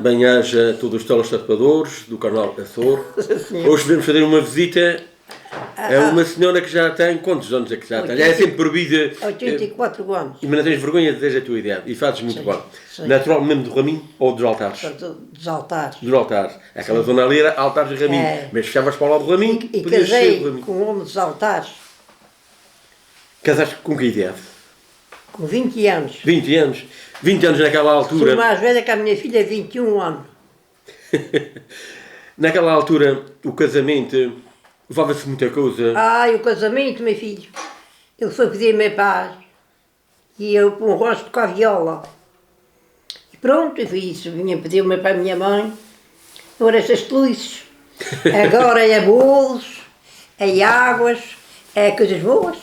Bem-aja a todos os telespectadores do canal Açor. Hoje vamos fazer uma visita a uma senhora que já tem... Quantos anos é que já tem? É sempre proibida... 84 anos. E não tens vergonha de dizer a tua idade. E fazes muito bem. Sim. Natural mesmo do Raminho ou dos Altares? Dos altares. Dos Altares. Aquela zona ali era Altares e Raminho. É. Mas fechavas para o lado do Raminho, E podias ser casei do Raminho. com um homem dos altares Casaste com que idade? com 20 anos. 20 anos. 20 anos naquela Sou altura. mais velha que a minha filha, 21 anos. Naquela altura, o casamento, levava-se muita coisa. Ai, o casamento, meu filho. Ele foi pedir meu pai. E eu com o rosto com a viola. E pronto, eu fiz isso. Vinha pedir o meu pai e a minha mãe. Agora estas luzes. Agora é bolos, é águas, é coisas boas.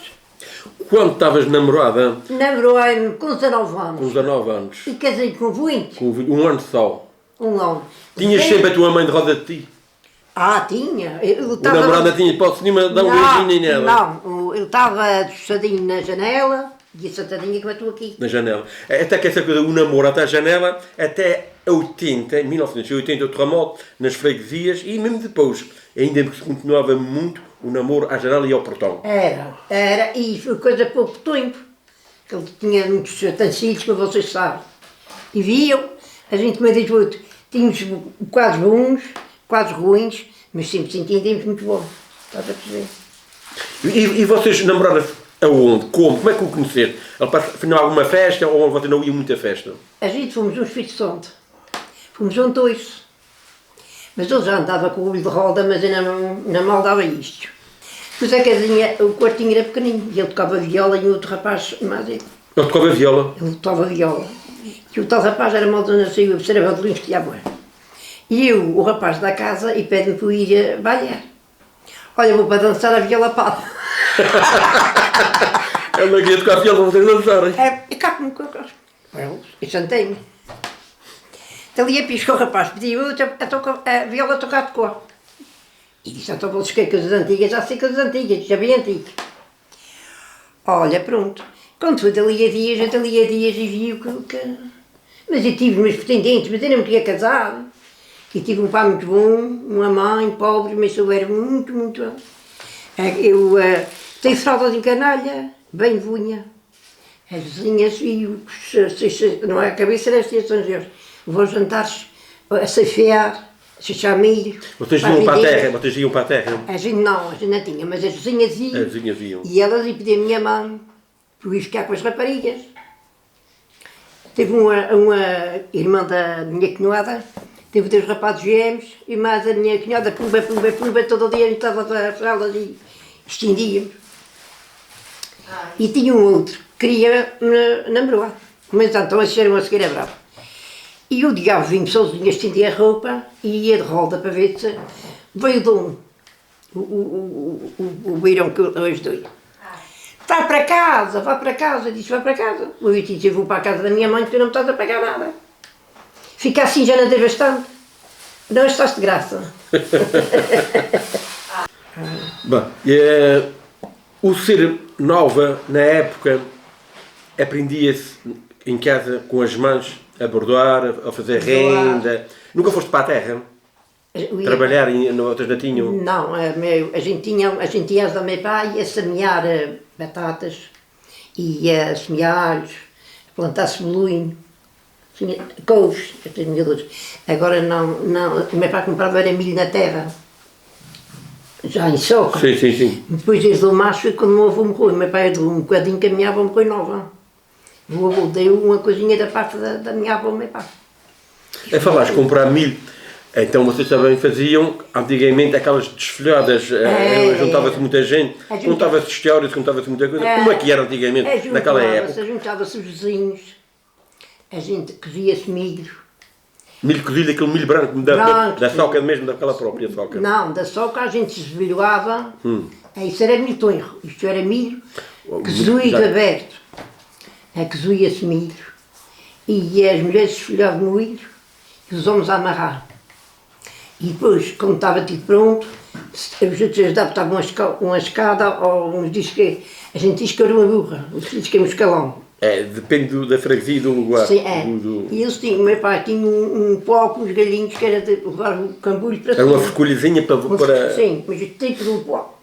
Quando estavas namorada, Namorei-me com 19 com anos. 19 anos, E casei com 20. com um ano só, Um ano. tinhas sempre a tua mãe de roda de ti? Ah, tinha. Ele O namorado tinha hipótese nenhuma de dar um beijinho nem nela? Não, ele estava fechadinho na janela e a sentadinha que eu estou aqui. Na janela. Até que essa coisa, o namoro até a janela, até 80, em 1980, o terremoto, nas freguesias e mesmo depois, ainda que se continuava muito o namoro à janela e ao portão. Era, e foi coisa pouco tempo. Que ele tinha muitos utensílios, como vocês sabem. E viam, a gente me diz outro, tínhamos quadros bons, quadros ruins, mas sempre se entendemos muito bom. Estás a perceber? E vocês namoraram aonde? Como? Como é que o conheceram? Afinal, alguma festa ou vocês não iam muita festa? A gente fomos um Espírito Santo. Fomos um dois. Mas ele já andava com o olho de roda, mas ainda não mal dava isto. Pois a casinha, o quartinho era pequenino, e ele tocava viola e o outro rapaz, mas ele Tocava viola. tocava viola. E o tal rapaz era mal de nasceu, observava de longe que ia bem. E eu, o rapaz da casa, e pede-me para eu ir bailar. Olha, vou para dançar a viola para. Ela queria tocar viola, vocês dançarem. É cá-me com eles. Eu sentei-me. Dali a pisca o rapaz pediu a viola tocar de cor. E disse, então vou buscar coisas antigas, já sei coisas antigas, já bem antigo. Olha, pronto. Quando foi dali a dias e viu que... Mas eu tive meus pretendentes, mas eu não me queria casar. E tive um pai muito bom, uma mãe pobre, mas eu era muito, muito... Eu tenho fralda de canalha, bem vunha. As vizinhas e não é a cabeça destas São Jorge. Vou jantares a ceifear, a chachar milho. Vocês iam para a terra? Vocês iam para a terra? A gente não tinha, mas as vizinhas iam. As vizinhas iam. E elas iam pedir a minha mãe para ir ficar com as raparigas. Teve uma irmã da minha cunhada, teve 2 rapazes gêmeos, e mais a minha cunhada, pumba, todo dia a gente estava a fraldas e estendia. E tinha um outro que queria namorar. Mas então a senhora uma segueira brava. E o diabo vinha sozinho, estendia a roupa e ia de roda para ver se veio de o beirão que eu ajudei. Vai para casa, disse, vai para casa. Eu disse, eu vou para a casa da minha mãe, tu não me estás a pagar nada. Fica assim, já não tens bastante. Não estás de graça. Bom, o ser nova, na época, aprendia-se em casa com as mãos a bordar, a fazer renda. Nunca foste para a terra? Trabalhar no outro natinho? Não, a gente ia ajudar meu pai a semear batatas, ia a semear alhos, a plantar cebolinho, couves, agora não, o meu pai comprava era milho na terra, já em soca. Sim. Depois desde o macho, quando o meu avô morreu, o meu pai deu um bocadinho que a minha avó morreu nova. O avô deu uma coisinha da parte da minha avó, meu pai. A falares comprar milho, então vocês também faziam antigamente aquelas desfolhadas, juntava-se muita gente, contava-se histórias, contava-se muita coisa. Como é que era antigamente, naquela época? Juntava-se os vizinhos, a gente cozia-se milho. Milho cozido, aquele milho branco, da soca mesmo, daquela própria soca? Não, da soca a gente se esvilhoava, isso era milho tenro, isto era milho cozido aberto. Cozia-se milho e as mulheres esfolhavam o milho e os homens a amarrar. E depois, quando estava tudo pronto, os outros adaptavam uma escada ou uns discos que a gente diz que era uma burra, os discos que é um escalão. Depende da freguesia e do lugar. Sim, é. E eles tinham, o meu pai tinha um pó com os galinhos que era de levar o cambulho para cima. Era uma ferculhazinha para... Sim, mas tipo de um pó.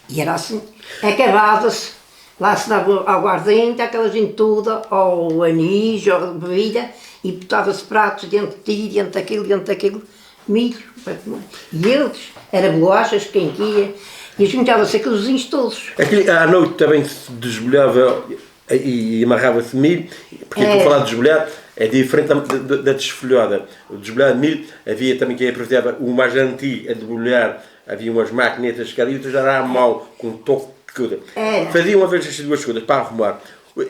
E era assim, acabava-se, lá se dava ao aguardente, aquela gente toda, ao anis, ou bebida, e botava-se pratos dentro de ti, dentro daquilo, milho para comer. E eles, era bolachas, quem queria, e juntava-se aqueles vizinhos todos. À noite também se desbolhava e amarrava-se milho, porque estou a falar de desbolhar, é diferente da desfolhada. O desbolhado de milho, havia também quem aproveitava o mais antigo a debulhar, havia umas maquinetas que ali, outras já era à mão, com um toque de coisa. Faziam uma vez estas duas coisas para arrumar.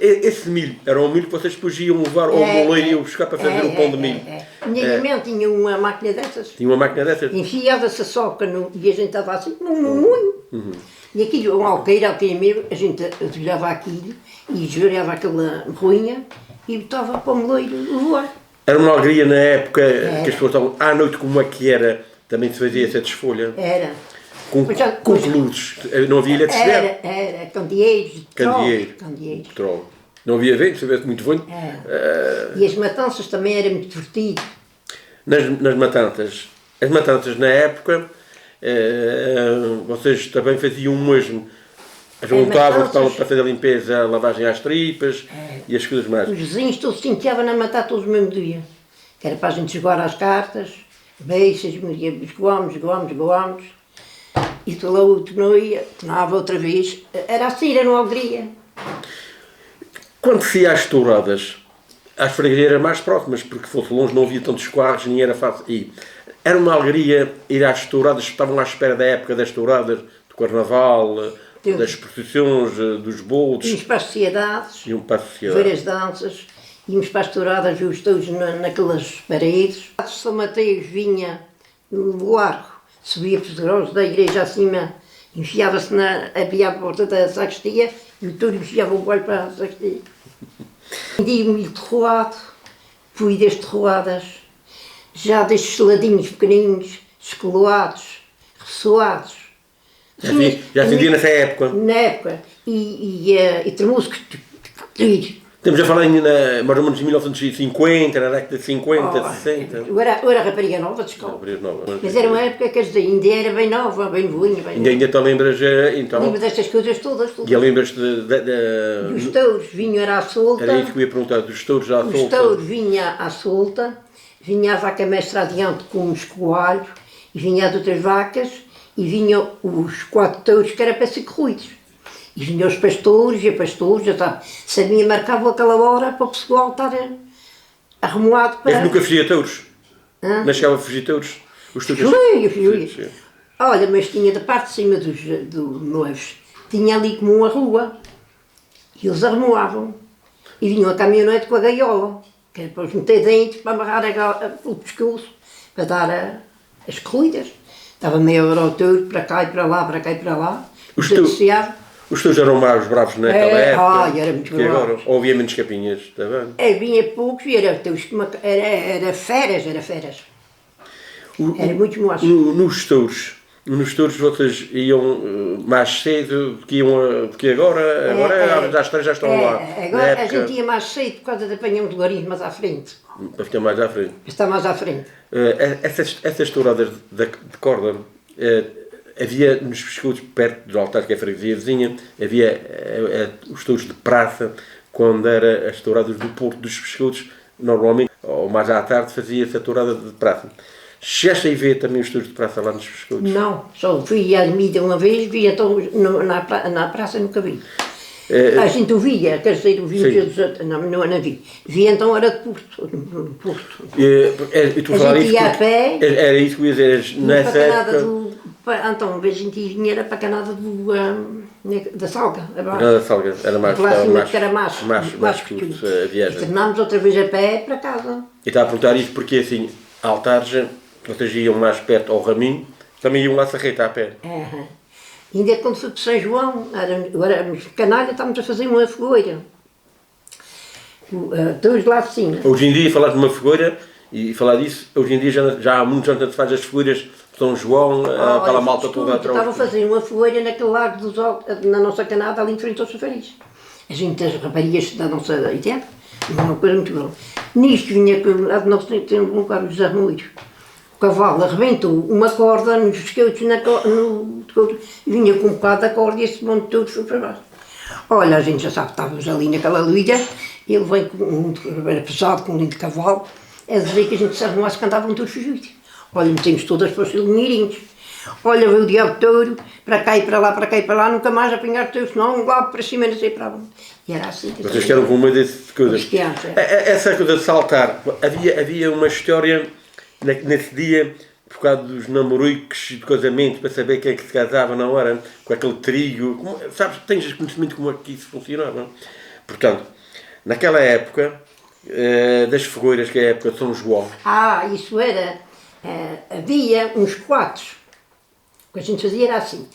Esse milho era um milho que vocês depois iam levar ao moleiro e iam buscar para fazer o pão de milho. Antigamente tinha uma máquina dessas. Tinha uma máquina dessas? Enfiava-se a soca e a gente estava assim, num moinho. E aquilo, um alqueire mesmo, a gente virava aquilo e esvaziava aquela ruinha e botava para o moleiro voar. Era uma alegria na época que as pessoas estavam à noite, como é que era, também se fazia essa desfolha. Era. Com peludos, não havia eletricidade? Era, candeeiros, petróleo. Não havia vento, se houvesse muito vento. E as matanças também era muito divertido. Nas matanças, as matanças na época, vocês também faziam o mesmo. Juntavam-se para fazer a limpeza, a lavagem às tripas e as coisas mais. Os vizinhos todos se enfiavam na matar todos no mesmo dia. Que era para a gente jogar às cartas, beixas, goamos. E tu lá outro não ia, tornava outra vez. Era assim, era uma alegria. Quando se ia às touradas, as freguesias eram mais próximas, porque fosse longe não havia tantos carros, nem era fácil ir. Era uma alegria ir às touradas, estavam à espera da época das touradas, do carnaval, das procissões, dos bolos. Íamos para as sociedades, várias danças, íamos para as touradas, vimos todos naquelas paredes. São Mateus vinha no largo. Subia para os grãos da igreja acima, enfiava-se abria a porta da sacristia e o touro enfiava o bolho para a sacristia. Vendi o milho terroado, fui das terroadas, já destes ladinhos pequeninos, escoloados, ressoados. Já acendia nessa época? Na época. E termos que... Estamos a falar mais ou menos de 1950, na década de 50, 60. Eu era rapariga nova de escola. Mas era uma época, quer dizer, ainda era bem nova, bem novinha. Ainda te lembras, então? Lembro destas coisas todas. E lembras-te dos touros, vinha era à solta. Era isso que eu ia perguntar, dos touros à solta. Os touros vinha à solta, vinha a vaca mestra adiante com os coalhos, e vinha as outras vacas, e vinham os 4 touros que era para ser corridos. E vinham os pastores, já sabe, sabia, marcava aquela hora para o pessoal estar arrumado para... Mas nunca fugia touros? Não chegava a fugir touros? Os touros? Fui. Olha, mas tinha da parte de cima dos noivos, tinha ali como uma rua, e eles arrumavam. E vinham a caminhonete com a gaiola, que era para os meter dentro, para amarrar o pescoço, para dar as corridas. Estava meia hora ao touro, para cá e para lá, para cá e para lá. Os teus eram mais bravos naquela época? Era muito bravo. Agora, ou havia menos capinhas, está bem? Vinha poucos e era feras. Era muito moço. Nos touros vocês iam mais cedo do que agora? Agora às 3 já estão lá. Agora a gente ia mais cedo por causa de apanhar os garis mais à frente. Para ficar mais à frente? Está mais à frente. Essas touradas de corda... havia nos pescoços, perto do altar, que é a freguesia vizinha, havia os touros de praça, quando era as touradas do Porto dos Pescoços, normalmente, ou mais à tarde, fazia-se a tourada de praça. Chegaste a ver também os touros de praça lá nos Pescoços? Não, só fui à Ermida uma vez, vi então na praça nunca vi. A gente ouvia, quer dizer, ouvia os outros, não vi. Vi então era de Porto. E tu falaste isso? Era isso que eu ia dizer, nessa época... Então, a vez a gente vinha era para a canada da Salga. Da Salga, era mais curto a viagem. E tornámos outra vez a pé para casa. E estava a perguntar isso porque assim, Altares, vocês iam mais perto ao Raminho, também iam lá a Sarreta a pé. Ainda quando fui para São João, éramos canalha, estávamos a fazer uma fogueira. Todos lá de cima. Hoje em dia, falar de uma fogueira, e falar disso, hoje em dia já há muitos anos que se faz as fogueiras São João, aquela malta toda atrás. Estava a fazer uma fogueira naquele lago na nossa canada, ali em frente ao Chafariz. A gente, as raparigas da nossa idade, uma coisa muito boa. Nisto vinha, lá de nós temos um bocado de armoiros. O cavalo arrebentou uma corda nos esqueletos vinha com um bocado da corda e esse monte todo foi para baixo. Olha, a gente já sabe, estávamos ali naquela luta, ele vem com era pesado, com um lindo cavalo, a dizer que a gente se arrumasse que andavam todos fugidos. Olha, metemos todas para os linheirinhos. Olha, veio o diabo touro, para cá e para lá, para cá e para lá, nunca mais apanhar touro, senão lá para cima não sei para onde. E era assim. Vocês querem com uma dessas coisas? Essa coisa de saltar, havia uma história nesse dia, por causa dos namoricos de casamento, para saber quem é que se casava na hora, com aquele trigo. Sabes, tens conhecimento como é que isso funcionava? Portanto, naquela época, das fogueiras, que é a época de São João. Isso era. Havia uns quadros. O que a gente fazia era assim.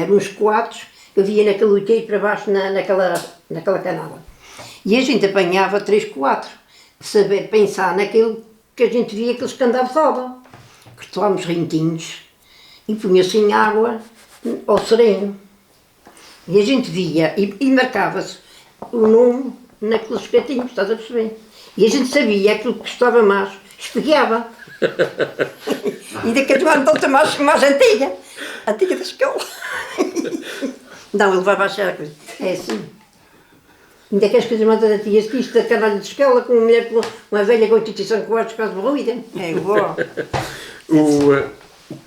Uns quadros que havia naquele luteiro para baixo, naquela canala. E a gente apanhava 3 quadros. Saber pensar naquilo que a gente via que eles que andavam de roda. Cortávamos rentinhos e punha-se em água ao sereno. E a gente via e marcava-se o nome naqueles cantinhos, estás a perceber? E a gente sabia aquilo que gostava mais, espegueava. Ainda que a tua adulta mais antiga da escola. Não, ele levava a achar a coisa. É assim. Ainda que as coisas mais antigas que isto da canalha de escola, com uma mulher, uma velha com 85 anos, quase morrida. É igual. O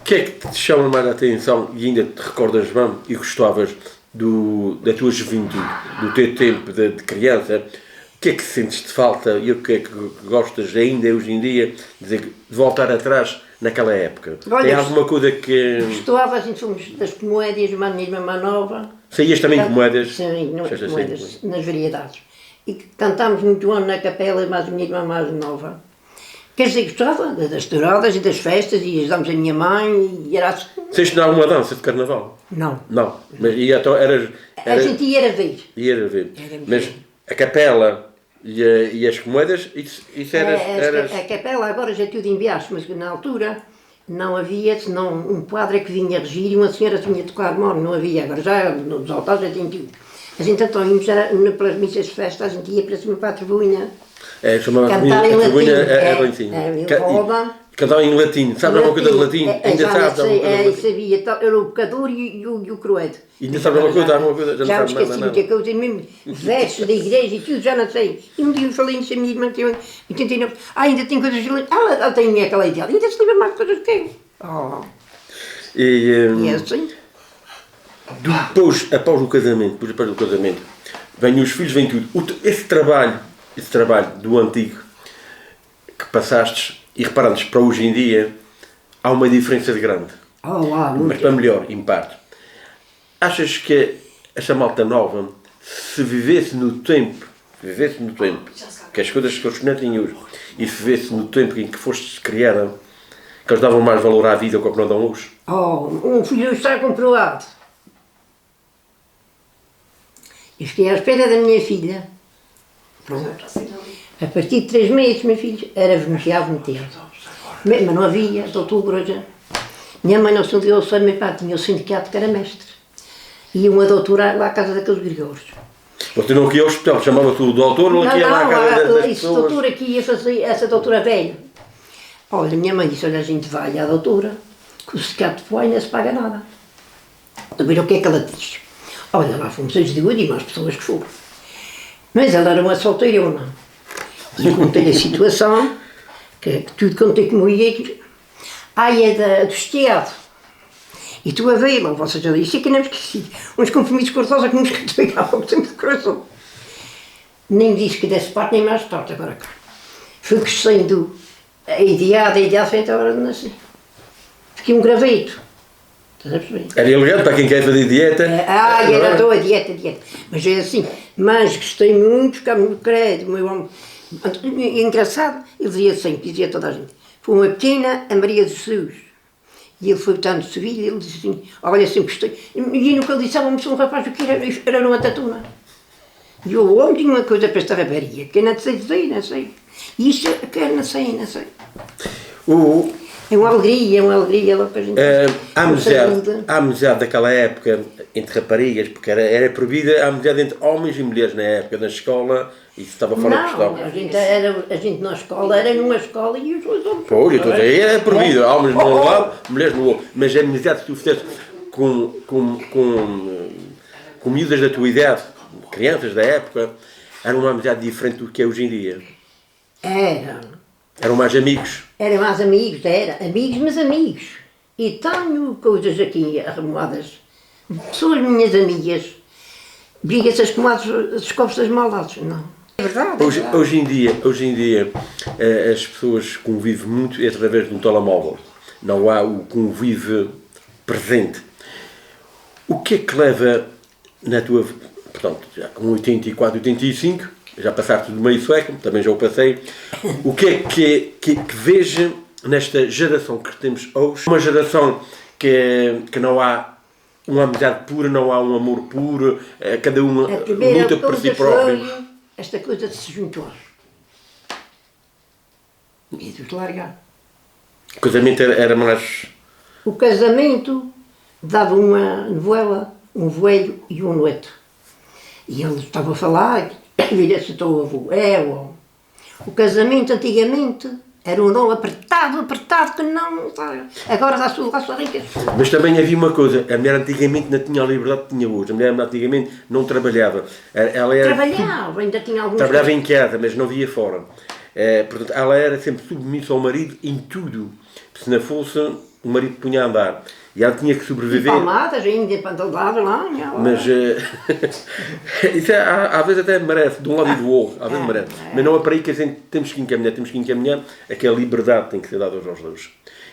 que é que te chama mais a atenção e ainda te recordas bem e gostavas da tua juventude, do teu tempo de criança? O que é que sentes de falta e o que é que gostas ainda hoje em dia de voltar atrás naquela época? Olha, tem alguma coisa que... Gostava, a gente fomos das comédias, uma minha irmã nova. Saías também com moedas? Sim, moedas, nas variedades. E cantámos muito ano na capela, mas a minha irmã mais nova. Quer dizer, gostava das touradas e das festas, e ajudámos a minha mãe, e era assim. Vocês tinham alguma dança de carnaval? Não. Não, mas então a gente ia ver. Ia ver. Mas a capela e as moedas, isso era... A capela agora já tudo enviaste, mas na altura não havia, senão um padre que vinha regir e uma senhora vinha tocar morno, não havia. Agora já nos altares já tinha tudo. A gente então íamos pelas missas de festa, a gente ia para cima para a tribuna. Chamava cantar em latim. Cantava em latim. Sabes alguma coisa de latim? Ainda sabes alguma coisa? Sabia, era o pecador e o cruedo. Ainda sabes alguma coisa? Já me esqueci muita coisa, mesmo versos da igreja e tudo, já não sei. E um dia eu falei nisso, a minha irmã tem 89. Ainda tem coisas de latim. Ela tem aquela ideia, ainda se lembra mais coisas que eu. E é assim. Depois, após o casamento, vêm os filhos, vem tudo. Esse trabalho do antigo que passaste e reparantes para hoje em dia, há uma diferença de grande. Mas para melhor, em parte. Achas que esta malta nova, se vivesse no tempo, que as coisas que eles não têm hoje, e se vivesse no tempo em que foste criada, que eles davam mais valor à vida do que não dão hoje? Um filho está comprovado. Eu fiquei à espera da minha filha. Pronto. A partir de 3 meses, meu filho era venusiado inteiro. Mas não havia, de outubro já. Minha mãe não se deu ao sonho, meu pai tinha o sindicato que era mestre. E uma doutora lá à casa daqueles gregores. Você não aqui ao hospital, chamava-te o doutor ou aqui ia lá à casa das pessoas? Não, doutora que ia fazer, essa doutora velha. Olha, minha mãe disse, olha, a gente vai à doutora, que o sindicato foi, não se paga nada. A ver o que é que ela diz. Olha, lá fomos as de e mais pessoas que foram. Mas ela era uma solteirona. E contei a situação, que tudo contei como ia. É do estiado. E tu a ver, lá, vocês já disse que não me esqueci. Uns compromissos cortosos que nos pegavam sempre de coração. Nem me disse que desse parte nem mais parte, agora cá. Fui crescendo a ideada feita a hora de nascer. Fiquei um graveto. Estás a perceber? Era elegante para quem quer fazer dieta. Era toda dieta. Mas é assim, mas gostei muito, ficava muito credo, meu homem. Engraçado, ele dizia sempre, dizia toda a gente, foi uma pequena a Maria de Jesus. E ele foi tanto de Sevilha, ele disse assim, olha, sempre gostei. E no que ele disse, um rapaz que era numa tatuna. E o homem tinha uma coisa para esta raparia, que eu não sei dizer, não sei. E isto, que eu não sei. É uma alegria lá para a gente. A amizade daquela época entre raparigas, porque era proibida a amizade entre homens e mulheres na época, na escola, isso estava fora de questão. A gente na escola era numa escola e os dois homens. Pois, eu estou a dizer, era proibido, homens de um lado, mulheres no outro. Mas a amizade que tu fizeste com miúdas da tua idade, crianças da época, era uma amizade diferente do que é hoje em dia. Eram mais amigos. Eram mais amigos, amigos, mas amigos. E tenho coisas aqui arrumadas. Pessoas minhas amigas, briga-se as comadres, as costas maladas, não. É verdade. Hoje em dia, as pessoas convivem muito através de um telemóvel. Não há o convívio presente. O que é que leva na tua... Portanto, já com 84, 85, já passaste do meio século, também já o passei. O que é que vejo nesta geração que temos hoje? Uma geração que não há uma amizade pura, não há um amor puro, cada uma luta por si própria. Esta coisa de se juntar e de se largar. O casamento era mais... O casamento dava uma novela, um velho e um neto. E ele estava a falar, vira-se o teu avô. O casamento antigamente era um não apertado que não... Agora dá-se tudo lá só ricas. Mas também havia uma coisa, a mulher antigamente não tinha a liberdade que tinha hoje. A mulher antigamente não trabalhava. Trabalhava, ainda tinha alguns... Trabalhava em casa, mas não via fora. Portanto, ela era sempre submissa ao marido em tudo. Se não fosse, o marido punha a andar. E ela tinha que sobreviver. E palmadas ainda, pantalada lá. Mas isso às vezes até merece, de um lado e do outro. Às vezes merece. Mas não é para aí que a gente temos que encaminhar. Aquela liberdade tem que ser dada aos dois.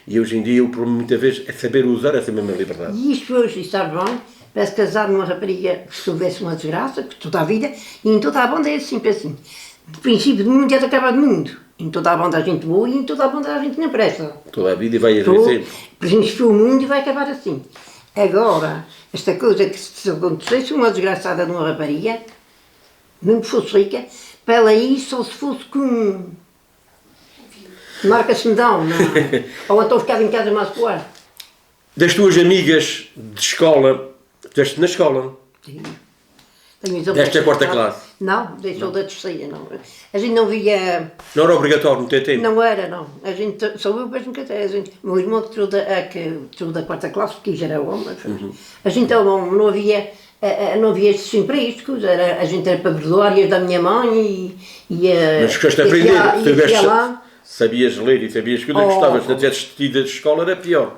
E hoje em dia o problema muitas vezes é saber usar essa mesma liberdade. E isto hoje, está bem, parece casar numa rapariga que se houvesse uma desgraça, que toda a vida, e em toda a banda é sempre assim. Do princípio do mundo é de acabar do mundo. Em toda a banda a gente boa e em toda a banda a gente não presta. Toda a vida vai acontecer. Princípio o mundo e vai acabar assim. Agora, esta coisa que se acontecesse uma desgraçada de uma rapariga, mesmo que fosse rica, para ela ir só se fosse com... Marca-se medão, não é? Ou então ficava em casa mais poar. Das tuas amigas de escola, estiveste na escola? Sim. Deste a quarta classe? Não, deixou da terceira, não. A gente não via... Não era obrigatório não ter tempo? Não era, não. A gente, só eu mesmo que até, o meu irmão que tirou da quarta classe, porque já era homem, a gente não havia estes empregos, a gente era para verdoárias da minha mãe e mas gostaste de aprender? Sabias ler e sabias que gostavas, se não tivesse tido de escola era pior.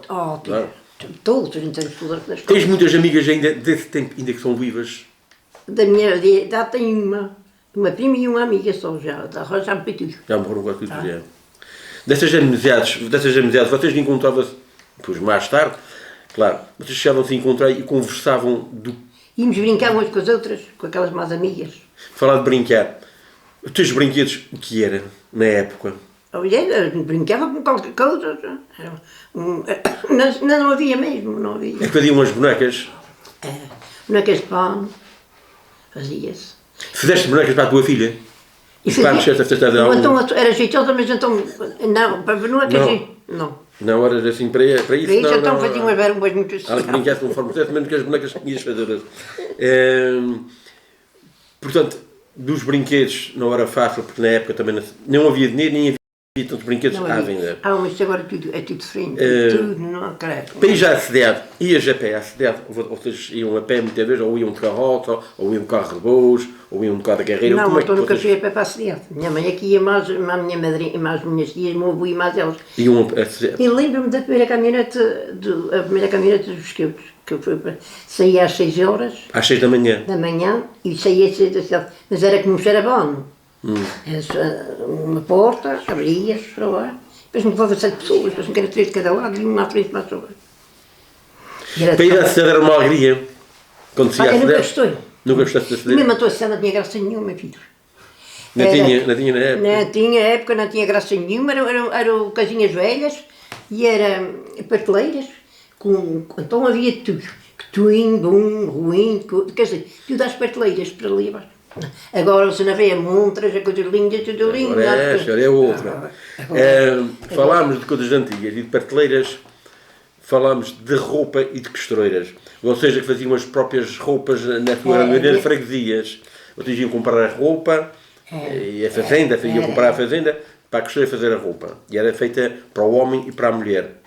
Todos, a gente tem estudado na escola. Tens muitas amigas ainda desse tempo, ainda que são vivas? Da minha idade tenho uma prima e uma amiga só, já me foi tudo. Já morreram quase tudo, já. Dessas amizades, vocês encontravam-se, depois mais tarde, claro, vocês chegavam-se a encontrar e conversavam do... Íamos brincar umas com as outras, com aquelas más amigas. Falar de brincar, os teus brinquedos, o que era, na época? Brincava com qualquer coisa, não havia mesmo, não havia. É que faziam umas bonecas? Bonecas de pão. Fazia-se. Fizeste bonecas para a tua filha? E para então era jeitosa, mas então... Não, para bonecas... Não. Não eras assim para isso? Para isso então fazia umas verbas muito assim. Ela brincasse de uma forma certa, mesmo que as bonecas que tinhas fazer. Portanto, dos brinquedos não era fácil, porque na época também não havia dinheiro, nem havia tantos brinquedos à venda. Mas agora é tudo diferente, tudo, não creio. Para ir já à cidade, ias a pé à cidade, vocês iam a pé muitas vezes, ou iam de carroça, ou iam de carro de bois, ou iam de carro de carreira. Não, eu nunca fui a pé para a cidade. Minha mãe aqui ia mais, a minha madrinha, mais minhas tias, meu avô e mais elas. Iam a cidade. E lembro-me da primeira caminhonete, dos que eu fui para... Saía às 6 horas. Às 6 da manhã? Da manhã, e saía às 6 da cidade. Mas era como um xerabano. Uma porta, abria-se para lá, depois me levava 7 pessoas, depois me queria 3 de cada lado e uma à frente para a sua. Para ir à cidade era uma alegria? Quando se ia à cidade? Nunca gostei. Nunca gostaste da cidade? Mesmo a tua cidade não tinha graça nenhuma, filho. Não tinha na época? Não tinha graça nenhuma, eram casinhas velhas e eram prateleiras, então havia tudo. Tuim, bom, ruim, quer dizer, tudo às prateleiras para ali abaixo. Agora você não vê montras, a coisas lindas, tudo lindo. Agora é esta, é outra. Falámos de coisas antigas e de prateleiras, falámos de roupa e de costureiras. Vocês que faziam as próprias roupas na sua maioria de freguesias. Vocês iam comprar a roupa e a fazenda, iam comprar a fazenda para a costureira fazer a roupa. E era feita para o homem e para a mulher.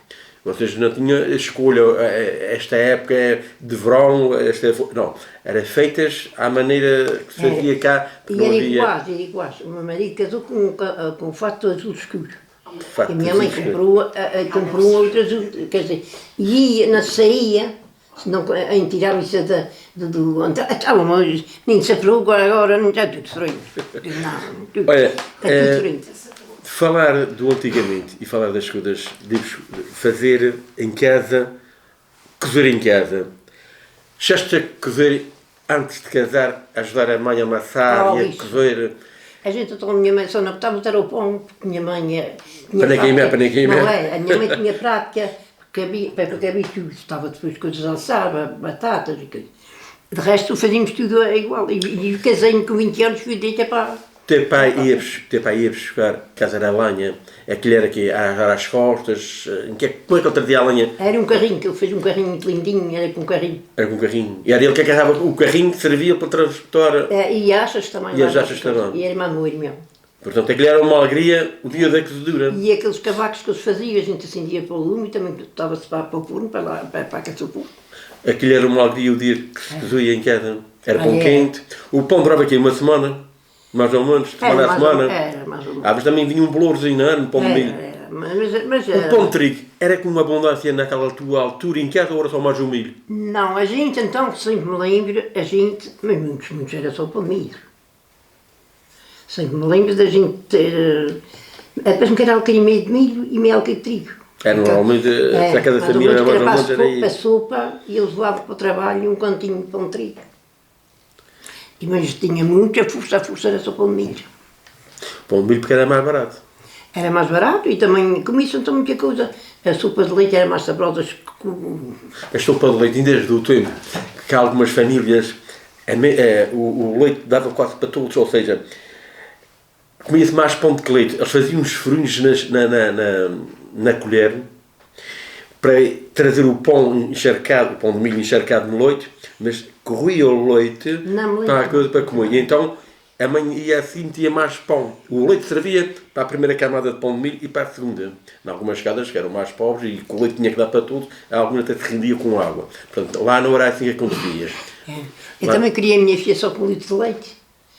Vocês não tinham escolha, esta época é de verão, não. Era feitas à maneira que se fazia cá. E era iguais. O meu marido casou com o fato azul escuro. E a minha mãe comprou um outro azul, quer dizer, e não saía, senão tirava isso do... Então, mas nem se aprovou, agora não está tudo estranho. Não, tudo, olha, está tudo estranho. Falar do antigamente e falar das coisas, deves fazer em casa, cozer em casa. Chegaste a cozer antes de casar, ajudar a mãe a amassar e a cozer? A gente, então, a minha mãe só não botava ter o pão, porque a minha mãe para nem queimar. Não é, a minha mãe tinha prática, porque havia tudo, estava depois coisas a assar, batatas e coisas. De resto, fazíamos tudo igual. E casei-me com 20 anos, fui deita para... Teu pai ia buscar casa da lenha, aquilo era aqui às costas, como é que ele trazia a lenha? Era um carrinho, que ele fez um carrinho muito lindinho, era com um carrinho. Era com um carrinho. E era ele que agarrava o carrinho que servia para transportar... E achas também. E as achas também. E era meu irmão. Portanto, aquilo era uma alegria o dia da cozedura. E aqueles cavacos que eles faziam, a gente acendia para o lume e também estava-se para o forno, para aquecer o forno. Aquilo era uma alegria o dia que se cozia em casa. Era pão quente. O pão durava aqui uma semana. Mais ou menos, semana a semana. Era, mais ou menos. Mas também vinha um bolorzinho, não era? Um pão de milho. Mas o pão de trigo era com uma abundância naquela tua altura em casa ou era só mais o milho? Não, a gente então, sempre me lembro, mas muitos era só pão de milho. Sempre me lembro da gente ter... Depois me queria um meio de milho e meio de trigo. Era normalmente, a cada família era mais ou menos era isso. Para a sopa e eles levavam para o trabalho um cantinho de pão de trigo. Mas tinha muita força, a força era só pão de milho. Pão de milho porque era mais barato. Era mais barato e também comia-se então muita coisa. A sopa de leite era mais saborosa. A sopa de leite, desde o tempo que algumas famílias, o leite dava quase para todos, ou seja, comia-se mais pão de que leite. Eles faziam uns furinhos na colher para trazer o pão encharcado, o pão de milho encharcado no leite, mas corria o leite para a coisa para comer. E então a mãe ia assim, metia mais pão. O leite servia para a primeira camada de pão de milho e para a segunda. Em algumas casas que eram mais pobres e o leite tinha que dar para todos, algumas até se rendia com água. Portanto, lá não era assim que acontecia. Eu também queria a minha filha só com litro de leite.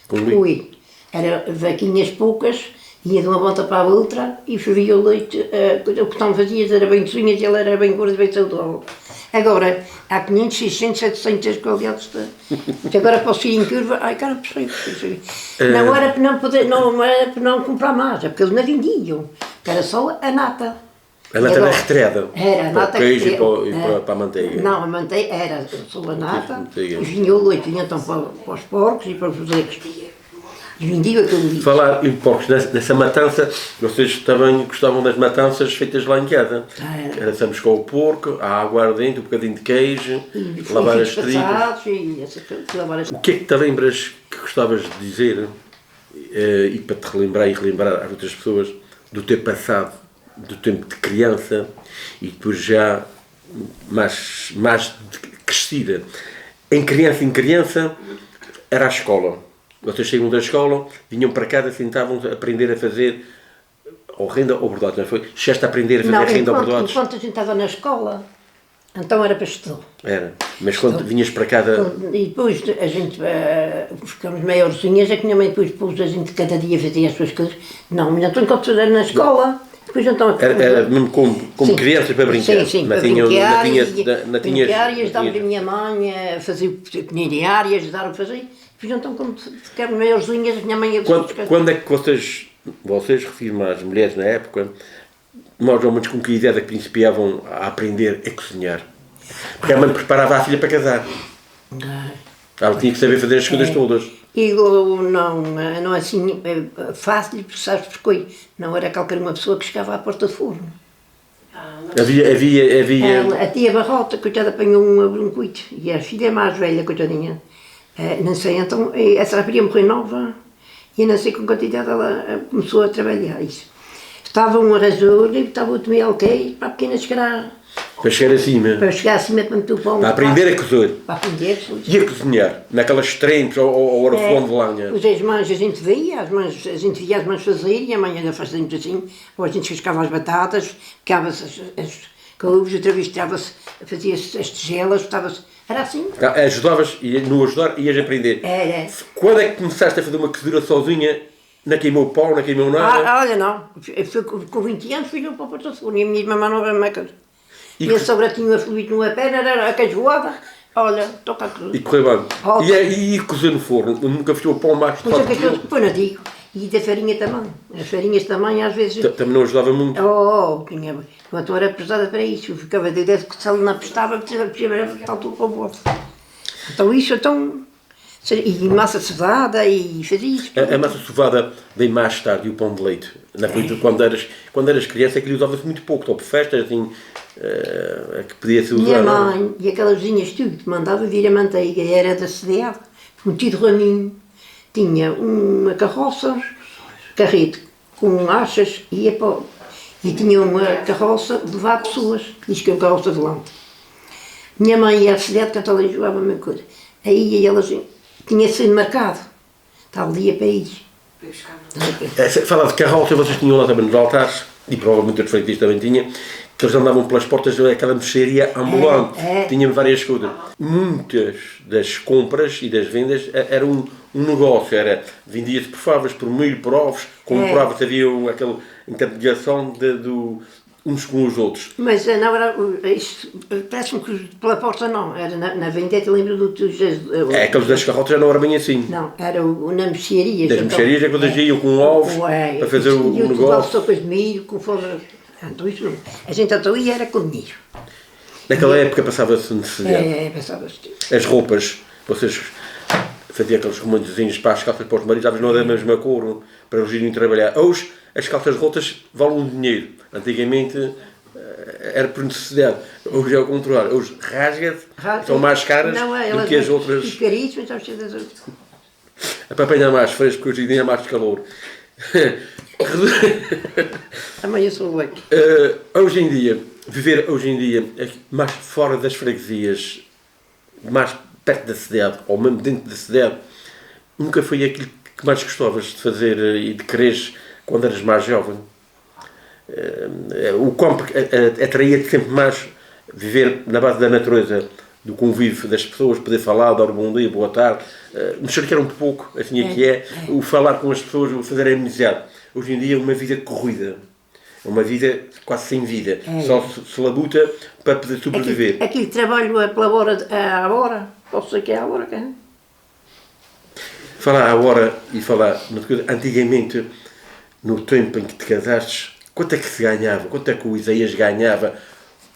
Com leite? Era vaquinhas poucas, ia de uma volta para a outra e fervia o leite. O que não fazias era bem cozinhas e ela era bem gorda, bem saudável. Agora, há 500, 600, 700 qualidades. Agora posso ir em curva, ai cara, preciso. Não era para não poder, não era para não comprar mais, é porque eles não vendiam. Era só a nata. A nata era retreada? Era a nata. Para o queijo e para a manteiga? Não, a manteiga era só a nata, e vinha o leite, vinha então para os porcos e para os bezerros. Falar em porcos, nessa matança, vocês também gostavam das matanças feitas lá em casa? Começamos com o porco, a água ardente, um bocadinho de queijo, lavar as tripas. O que é que te lembras que gostavas de dizer, e para te relembrar e relembrar às outras pessoas, do teu passado, do tempo de criança e depois já mais crescida? Em criança era a escola. Vocês saíam da escola, vinham para casa, sentavam-se a aprender a fazer ou renda ou bordados, não foi? Chegaste a aprender a fazer renda ou bordados? Enquanto a gente estava na escola, então era pastel. Era, mas quando vinhas para casa... E depois a gente, ficamos maiorzinhas, é que minha mãe depois pôs a gente cada dia fazia as suas coisas. Não, então enquanto era na escola... Depois, então, era mesmo como crianças para brincar? Sim, para brincar e ajudava a minha mãe a fazer peninear e ajudar a fazer. Depois então, quando ficamos maiorzinhas, a minha mãe ia... Quando é que vocês refiro-me às mulheres na época, mais ou menos com que idade é que principiavam a aprender a cozinhar? Porque a mãe preparava a filha para casar. Ela tinha que saber fazer as coisas todas. E não assim fácil, porque sabes porquê? Não era qualquer uma pessoa que chegava à porta do forno. Havia... A tia Barrota, coitada, apanhou um bronquite. E a filha mais velha, coitadinha, Não sei, então, essa rapariga morreu nova e eu não sei com quantidade ela começou a trabalhar isso. Estava um arrasou, estava outro meio alqueire, para a pequena chegar Para chegar acima. para chegar acima para meter o pão. Para aprender a cozer. Para aprender. E a cozinhar, naquelas trempes ou arafão de lenha. Os ex-mães a gente via, a gente via as mães fazerem, e a mãe ainda fazíamos assim, ou a gente cascava as batatas, picava-se as couves, outra vez fazia-se as tigelas, estava-se. Era assim. Ajudavas, no ajudar, ias aprender. Era. Quando é que começaste a fazer uma cozedura sozinha? Não queimou pau, não queimou nada? Olha, não. Com 20 anos fui eu para o Porto Seguro e a minha irmã mais nova me casa. E a sogra tinha um fluido numa perna, era a cajuada. Olha, toca tudo. E correu bem. Oh. E cozer no forno? Nunca ficou pão mais de Pois é 4 que eu quilos? depois não digo. E da farinha também. As farinhas também às vezes. Também não ajudava muito? Tinha. Quanto era pesada para isso. Eu ficava de ideia que se ela não apestava, precisava estar tudo para o bolso. Então isso, então. E massa cevada e fazia isso. A massa sovada veio mais tarde e o pão de leite. Quando eras criança, aquilo usava-se muito pouco. Ou por festas, assim, que podia-se usar. Minha mãe e aquelas vizinhas tudo mandava vir a manteiga, era da CDA, um tio de raminho, tinha uma carroça, carrete, com achas, ia para, e tinha uma carroça de levar pessoas, diz que é uma carroça de lã. Minha mãe ia à cidade, que ela jogava a mesma coisa. Aí elas tinha sido marcado, tal dia para ir. Falar de carroça, vocês tinham lá também nos altares, e provavelmente os freitistas também tinham, que eles andavam pelas portas daquela mercearia ambulante, tinham várias coisas. Muitas das compras e das vendas era um negócio, vendia-se por favas, por milho, por ovos, comprava-se, havia aquela interligação uns com os outros. Mas na verdade, parece-me que pela porta não, era na vendetta, lembro do aqueles das carroças já não era bem assim. Não, era na mercearia. Das mercearias é quando eles iam com ovos para fazer o negócio. Sopas de milho, com folha. Então isso, a gente então ia era com milho. Naquela época passava-se necessidade. Passava-se. As roupas, vocês faziam aqueles remontezinhos para as calças para os maridos, não da mesma cor, para eles irem trabalhar. Hoje, as calças rotas valem dinheiro. Antigamente era por necessidade. Hoje é o contrário. Hoje rasga-se, são mais caras do que as outras. Os caríssimos, sabes que das outras. Para apanhar mais fresco, porque hoje em dia é mais calor. Também eu sou leite. Viver hoje em dia, mais fora das freguesias, mais perto da cidade, ou mesmo dentro da cidade, nunca foi aquilo que mais gostavas de fazer e de quereres quando eras mais jovem. O campo atraía-te sempre mais viver na base da natureza, do convívio das pessoas, poder falar, dar bom dia, boa tarde, mexer um pouco, assim é que é, o falar com as pessoas, o fazer amizade. Hoje em dia é uma vida corrida, é uma vida quase sem vida, só se labuta para poder sobreviver. Aquele trabalho pela hora, à hora, posso dizer que é à hora, quem? Falar à hora e falar, antigamente, no tempo em que te casaste, quanto é que se ganhava? Quanto é que o Isaías ganhava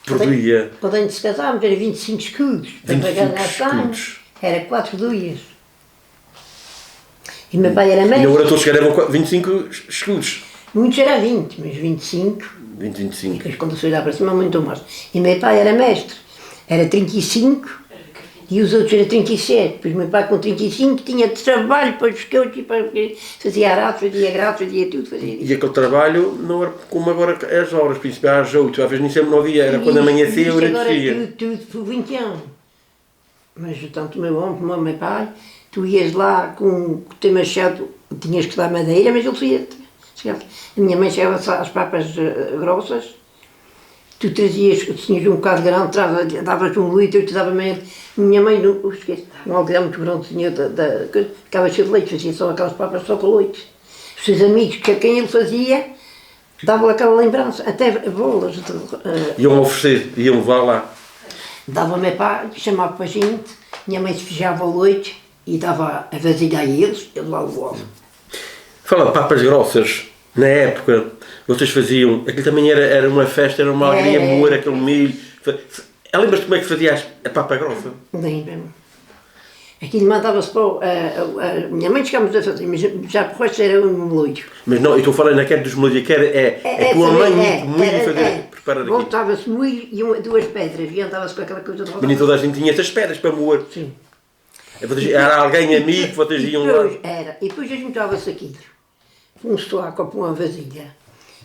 por dia? Quando antes se casávamos era 25 escudos. Para pagar escudos. Era 4 dias. E meu pai era mestre. E agora todos ganhavam 25 escudos. Muitos era 20, mas 25. 25. E depois quando se olhava para cima, muito mais. E meu pai era mestre. Era 35 e os outros eram 37. Depois meu pai com 35 tinha de trabalho para os escudos e para fazia arados, fazia gratos, fazia tudo. Fazia e aquele trabalho não era como agora as horas, principalmente às 8, às vezes nem sempre no dia, era quando amanhecia ou era dia. Tudo por 20 anos. Mas tanto o meu homem como o meu pai, tu ias lá com o teu machado, tinhas que dar madeira, mas ele ia. A minha mãe chegava às papas grossas, tu trazias, tinhas um bocado grande, davas um litro, eu te dava meio. Minha mãe, não esquece, um algodão muito grande, tinha ficava cheio de leite, fazia só aquelas papas só com leite. Os seus amigos, que a quem ele fazia, dava-lhe aquela lembrança, até bolas. Iam oferecer, iam levar lá. Dava-me meu pai, chamava para a gente, minha mãe despejava o leite e dava a vasilha a eles lá levavam. Fala de papas grossas, na época, vocês faziam, aquilo também era uma festa, era uma alegria, moer aquele milho. Lembras-te como é que fazias a papa grossa? Lembro-me. Aquilo mandava-se para a minha mãe chegámos a fazer, mas já por resto era um loiro. Mas não, eu estou falando naquela dos molhos, que a tua mãe muito fazer, preparar aquilo. Voltava-se moer e duas pedras e andava-se com aquela coisa de rodar. Mas nem toda a gente tinha essas pedras para moer. Sim. Era alguém amigo, vocês iam lá? Era, e depois juntava-se aquilo. Um soaco com uma vasilha.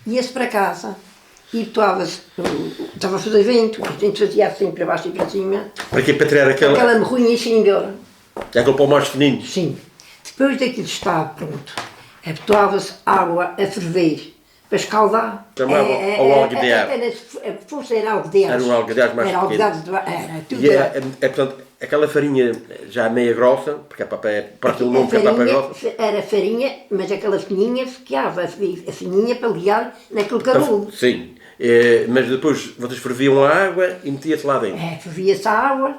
Ia-se para casa e estava a fazer vento, a gente fazia assim para baixo e para cima. Para quê? Para tirar Aquela merrunha e ia embora. É aquele pão mais fininho? Sim. Depois daquilo estar pronto, abotoava-se água a ferver para escaldar. Chamava ao alguidear. Era alguidear. Era um alguidear mais pequeno. Era tudo. E portanto, aquela farinha já meia grossa, porque é parte do nome que é papa grossa. Era farinha, mas aquela fininha ficava, a fininha para ligar naquele canudo. Sim. Mas depois vocês ferviam a água e metia-se lá dentro. Fervia-se a água,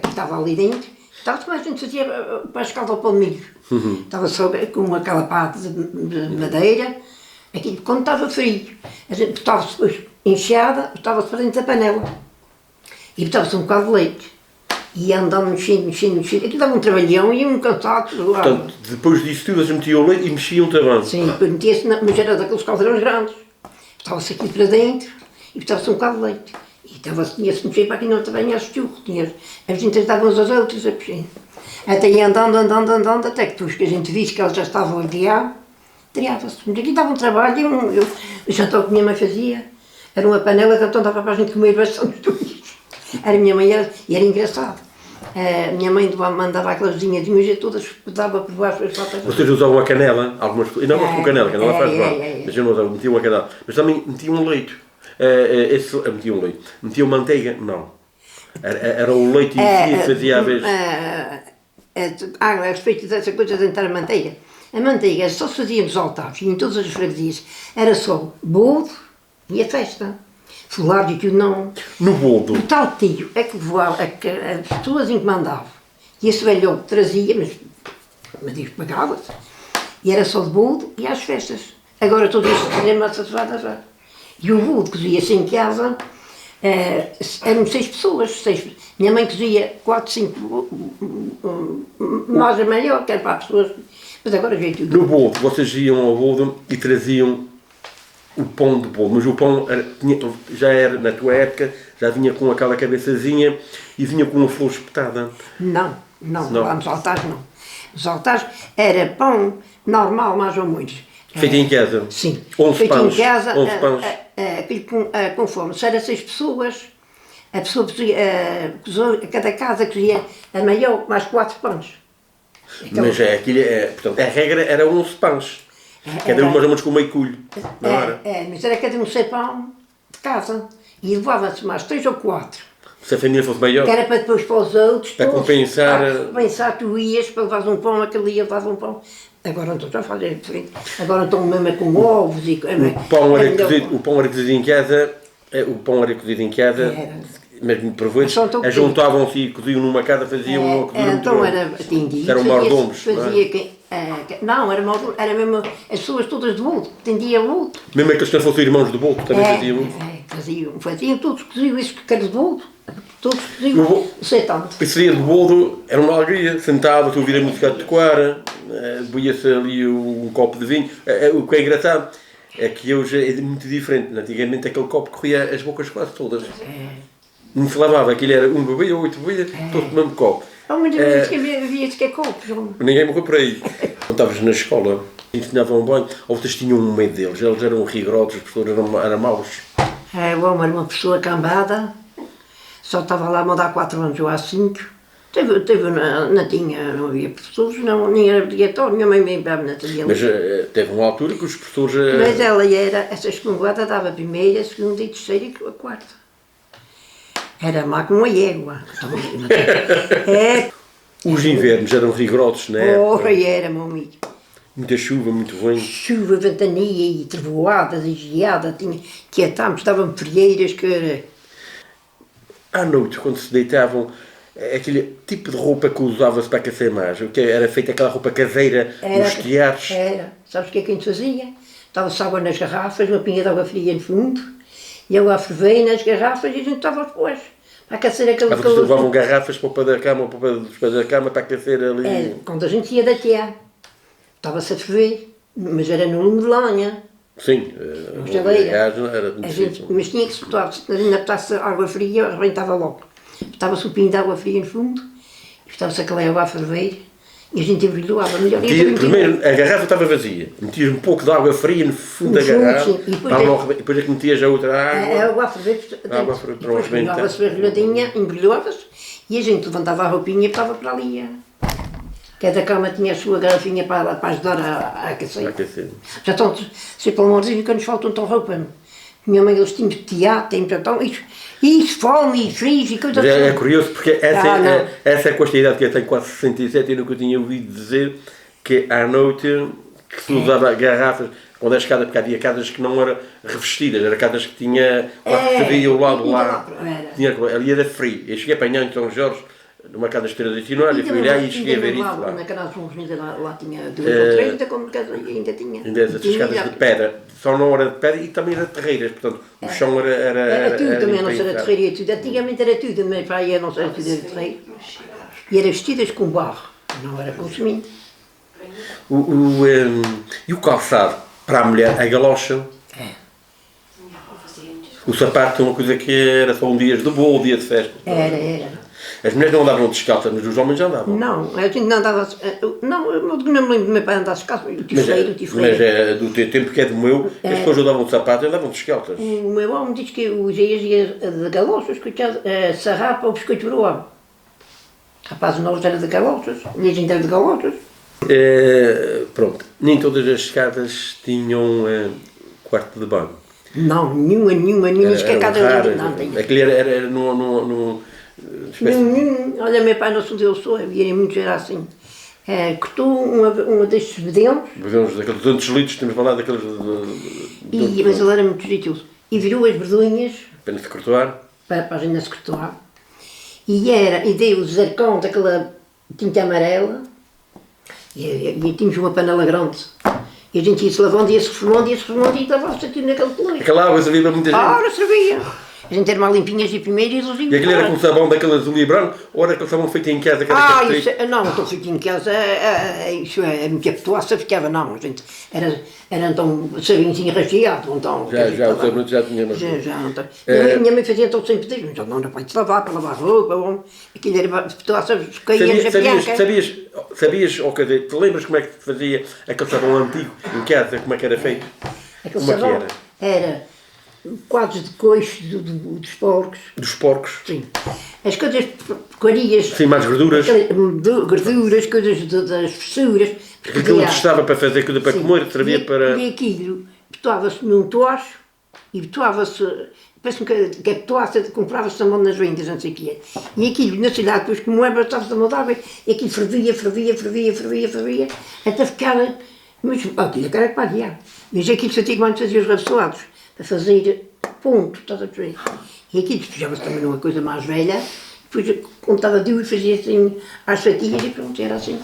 estava ali dentro. Estava como a gente fazia para escaldar o pão de milho. Estava só com aquela parte de madeira. Aquilo, quando estava frio, a gente botava-se depois enxada, botava-se para dentro da panela. E botava-se um bocado de leite. E ia andando, mexendo. Aquilo dava um trabalhão e um cansado. Portanto, depois disso tudo, eles metiam o leite e mexiam também. Sim, depois metia-se, mas era daqueles caldeirões grandes. Botava-se aquilo para dentro e botava-se um bocado de leite. E tinha-se mexer para que não também as churros. As gente davam uns aos outros a mexer. Até ia andando, até que depois que a gente visse que eles já estavam a guiar, triava-se. Mas aqui dava um trabalho, o jantar que a minha mãe fazia. Era uma panela que então dava para a gente comer bastante tudo. Era a minha mãe, e era engraçado. A minha mãe mandava aquelas vizinhas e todas dava por baixo as patas. Vocês usavam a canela, algumas coisas. Não gosto com canela, a canela faz mal. Mas eu não usava, metiam a canela. Mas também metiam leite. Metiam leite. Metiam manteiga? Não. Era o leite em si que fazia a vez. A respeito dessa coisa de entrar a manteiga. A manteiga só se fazia nos altares e em todas as freguesias. Era só bolo e a festa. Fular e tudo não. No bolo. O tal tio é que voava, que as pessoas encomendavam. E esse velho trazia, mas diz pagava-se. E era só de bolo e às festas. Agora todos estes cinemas satisfadas já. E o bolo cozia-se em casa, eram 6 pessoas. Minha mãe cozia 4, 5, mais a maior, que era para as pessoas. Mas agora já é tudo. No bolo, vocês iam ao bolo e traziam o pão de bolo, mas o pão já era, na tua época, já vinha com aquela cabeçazinha e vinha com uma flor espetada. Não. Lá nos altares não. Nos altares era pão normal, mais ou menos. Feito em casa? Sim. 11 feito pães. em casa, 11 pães. conforme. Se era 6 pessoas, a pessoa cada casa cozia a maior mais 4 pães. Mas portanto, a regra era 11 pães. Cada um mais ou menos com meio culho. Não era? Mas era cada um 6 pão de casa. E levava-se mais 3 ou 4. Se a família fosse maior. Que era para depois para os outros. Para compensar. Para compensar, tu ias para levar um pão, aquele ia levar um pão. Agora não estou a fazer diferente. Agora estão mesmo com ovos e... O pão era cozido em casa. Mesmo por vezes, juntavam-se e coziam numa casa, faziam uma cozinha muito então era atendido. Eram mordomos. Não, era mesmo as pessoas todas de bolo, atendia bolo. Mesmo que eles fossem irmãos de bolo, também faziam todos, coziam isso que era de bolo. Todos coziam, não sei tanto. E seria de bolo, era uma alegria, sentava, tu ouvir a música a tocar, bebia-se ali um copo de vinho. O que é engraçado é que hoje é muito diferente. Antigamente aquele copo corria as bocas quase todas. Não se lavava, aquilo era um bebia, 8 bebia, todos no mesmo copo. Mas havia de que é copos. Ninguém morreu por aí. Quando estavas na escola, ensinavam bem, ou vocês tinham um medo deles, eles eram rigorosos, os professores eram maus. O homem era uma pessoa cambada, só estava lá a mudar 4 anos ou há 5. Não havia professores, nem era obrigatório, minha mãe bem não tinha. Mas teve uma altura que os professores... Mas ela essa escongada dava a primeira, a segunda e a terceira e a quarta. Era má como uma égua. Os invernos eram rigorosos, não é? Era, meu amigo. Muita chuva, muito vento. Chuva, ventania e trevoadas e geada. Quietámos, estavam frieiras que era... À noite, quando se deitavam, aquele tipo de roupa que usava-se para aquecer mais, que era feita aquela roupa caseira, nos tiares. Era. Sabes o que é que a gente fazia? Estava-se água nas garrafas, uma pinha de água fria no fundo, e eu a fervei nas garrafas e a gente estava depois. Para aquecer aquele calor. Vocês levavam garrafas para o pé da cama, para o pé dos pés da cama, para aquecer ali? Quando a gente ia deitar, estava-se a ferver, mas era no lume de lenha. Sim, era muito difícil. Mas tinha que se botar, se ainda botasse água fria, arrebentava logo. Botava-se um pinho de água fria no fundo, estava-se aquela água a ferver e a gente embrulhava melhor. Primeiro a garrafa estava vazia, metias um pouco de água fria no fundo da garrafa, e depois é que metias a outra água. A água a ferver, depois embrulhava-se a regadinha, embrulhava-se e a gente levantava a roupinha e estava para ali. Cada cama tinha a sua garrafinha para ajudar a aquecer. Já estão, se pelo amor de Deus, que nos faltam tão roupa. Minha mãe, eles tinham teatro, têm então, isso, fome, e frio e coisas assim. É curioso porque essa é a quantidade que eu tenho, quase 67, e nunca tinha ouvido dizer que à noite que se usava garrafas, quando as casas, porque havia casas que não eram revestidas, eram casas que tinha, quase que havia o lado lá, ali era frio. Eu cheguei a apanhar em São Jorge, numa casa tradicional, e fui lá e cheguei a ver isso lá. Na casa lá tinha 2 ou 3, ainda tinha. Ainda essas casas de pedra, só não era de pedra e também era de terreiras, portanto o chão era tudo também, a não ser a terreira, tudo. Antigamente era tudo, mas para aí a não ser tudo era terreiro. E eram vestidas com barro, não era com semente. E o calçado para a mulher, a galocha? O sapato é uma coisa que era só um dia de bolo, dia de festa. Era. As mulheres não andavam descalças, mas os homens já andavam. Não, a gente não andava. Não, eu não me lembro do meu pai andar descalço. O tifleiro. Mas é do teu tempo que é do meu, as pessoas andavam de sapato e andavam descalças. O meu homem diz que os dias ia de galochas, sarrapa ou biscoito para o homem. Rapaz, nós era de galochas, e a gente era de galochas. Pronto, nem todas as escadas tinham quarto de banho. Não, nenhuma, diz que a casa não tinha. Aquele era no Olha, meu pai não se deu só, havia muito era assim. Cortou uma destes bedões. Bedões, daqueles 200 litros, temos falado daqueles. Mas ele era muito jeitoso. E virou as verdunhas. Para se cortar. Para a gente se cortar. E deu o zarcão daquela tinta amarela. E tínhamos uma panela grande. E a gente ia-se lavando, ia-se reformando e lavava-se aquilo naquele colete. Aquela água servia para muita gente? Ora, servia. A gente era mais limpinhas e primeiro e eles iam. E aquilo era com sabão daquele azul e branco ou era aquele sabão feito em casa? Não estou feito em casa, isso é muito apetoaça, ficava, não, a gente era então sabinho recheado, então. Já, o sabão já tinha. Já, então. Minha mãe fazia todo sem pedir, então não era para te lavar, para lavar roupa, aquilo era apetoaça, caía a pianca. Sabias, ou quer dizer, te lembras como é que se fazia aquele sabão antigo em casa, como é que era feito? Aquele sabão era quadros de coice dos porcos. Dos porcos? Sim. As coisas pecuarias. Sim, mais gorduras. Gorduras, coisas das fissuras. Aquilo testava para fazer coisa para comer, servia para. E aquilo betoava-se num tocho e betoava-se. Parece-me que a betoaça comprava-se também nas vendas, não sei o que é. E aquilo na cidade, depois como é, estava-se amodável, e aquilo fervia, até ficar. Mas aquilo era para adiar. Mas aquilo se tinha que fazer os rabsoados. A fazer ponto, estás a ver? E aquilo despejava-se também numa coisa mais velha, depois contava de e fazia assim às fatias e pronto, era assim.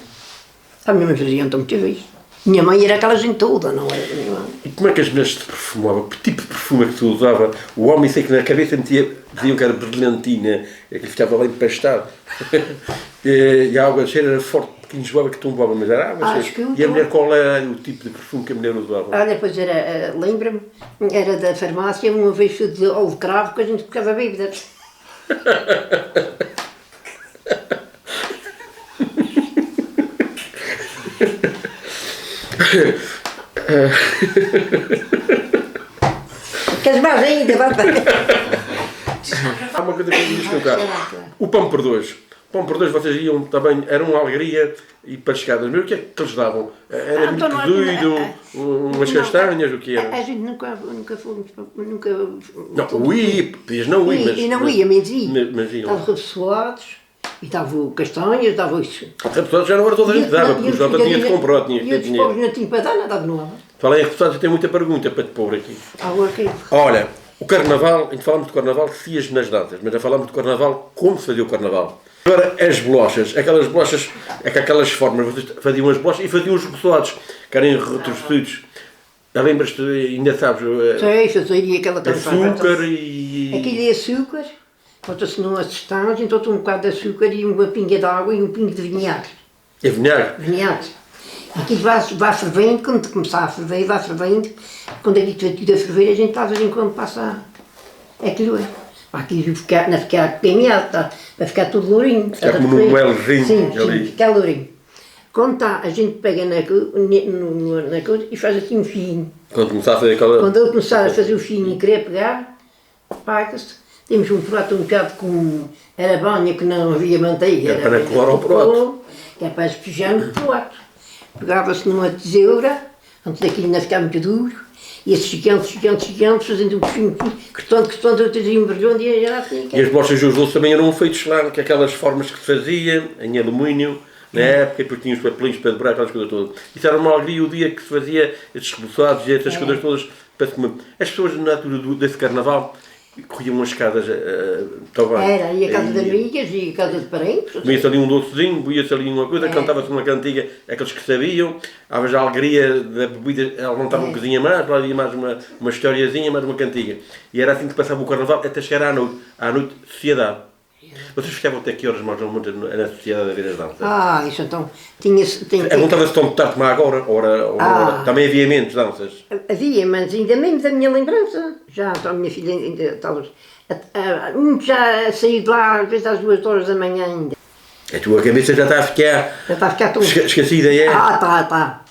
A minha mãe fazia então muitas vezes. Minha mãe era aquela gente toda, não era minha mãe. E como é que as mulheres se perfumavam? Que tipo de perfume é que tu usava? O homem sei que na cabeça diziam que era brilhantina, que ficava bem empastado. E a água cheira era forte, que enjoava, que tombava, mas era água cheira. E a mulher, qual era o tipo de perfume que a mulher usava? Olha, depois era, lembra-me, era da farmácia, uma vez de óleo de cravo, que a gente ficava bêbada. Queres mais ainda? Há uma coisa que eu ia contar. O pão por dois. Pão por dois vocês iam também, era uma alegria e para chegadas. Mas o que é que eles davam? Era muito cozido, umas castanhas, o que era? A gente nunca fomos, nunca... Não, ia, podias não ir, mas... E não ia, mas ia. Estavam repessoados, e davam castanhas, davam isso. Repessoados já não era toda a gente dava, porque os outros tinham de comprar, tinha que ter dinheiro. E os pobres não tinham para dar, nada de novo. Falei em repessoados, eu tenho muita pergunta para te pôr aqui. Ok. Olha, o carnaval, a gente falamos de carnaval que se ia nas datas, mas já falamos de carnaval, como se fazia o carnaval. Agora, as bolachas, é que aquelas formas, vocês faziam as bolachas e faziam os repessoados, que eram retorcidos. Já lembras-te, ainda sabes? Sei, fazia aquela açúcar e... Aquilo é açúcar, bota-se numa cestagem, então um bocado de açúcar e uma pinga de água e um pingo de vinagre. É vinagre? Vinagre. Aquilo vai fervendo, quando começar a ferver, vai fervendo. Quando aquilo estiver tudo a ferver, a gente faz enquanto passa aquilo. Para aquilo ficar, não ficar queimado, tá? Vai ficar tudo lourinho. Ficar como num moelzinho sim, ali. sim, ficar lourinho. Quando está, a gente pega na coisa e faz assim um fio. Quando começar a fazer aquela... Quando ele começar a fazer o fio e querer pegar, paga-se. Temos um prato um bocado com... Era banha que não havia manteiga. É para colar ao prato. Que é para espejar no prato. Pegava-se numa tesoura, antes daquilo ainda ficar muito duro. E esses gigantes, fazendo um fio, cortando, eu trazia um verjão e era assim. E as bolachas dos doces também eram feitos lá, com aquelas formas que se fazia, em alumínio, na época, e depois tinha os papelinhos para dobrar, aquelas coisas todas. Isso era uma alegria o dia que se fazia esses reboçados e essas coisas todas para se comer. As pessoas na altura desse carnaval corriam as escadas, era, e a casa de amigas, e a casa de parentes. Comia-se ali um docezinho, boia-se ali uma coisa, cantava-se uma cantiga, aqueles que sabiam, havia já a alegria da bebida, ela não estava um cozinha mais, lá havia mais uma historiazinha, mais uma cantiga. E era assim que passava o carnaval, até chegar à noite, sociedade. Vocês ficavam até que horas mais ou menos na sociedade a ver as danças? Isso então, tinha-se... Aguentava-se tão tarde como agora, hora. Também havia menos danças? Havia, mas ainda mesmo da minha lembrança, já, então a minha filha ainda talvez, já saiu de lá às vezes às 2 horas da manhã ainda. A tua cabeça já está a ficar... Já está a ficar tão... Esquecida, é? Tá.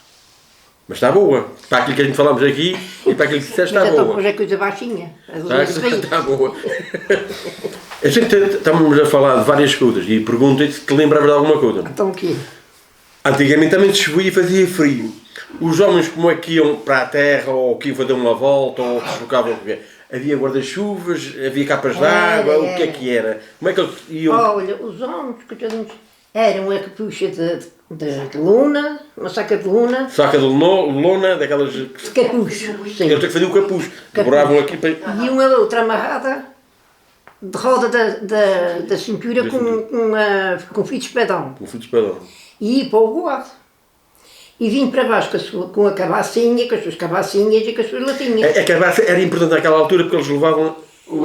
Mas está boa. Para aquilo que a gente falamos aqui e para aquilo que disseste está boa. Mas é coisa baixinha. Está boa. A gente estamos a falar de várias coisas e pergunto-te se te lembravas de alguma coisa. Então o quê? Antigamente também se chovia e fazia frio. Os homens como é que iam para a terra ou que iam fazer uma volta ou se deslocavam? Havia guarda-chuvas, havia capas de água, o que é que era? Como é que eles iam? Olha, os homens, coitadinhos, eram uma capucha de lona, uma saca de lona. Saca de lona, daquelas... Capucha, sim. Eles têm que fazer o capuz. Dobravam aqui para... E uma outra amarrada de roda da cintura com fio de espadão. Com fio de espadão. E ia para o guarda. E vim para baixo com a cabacinha, com as suas cabacinhas e com as suas latinhas. A cabaça era importante naquela altura porque eles levavam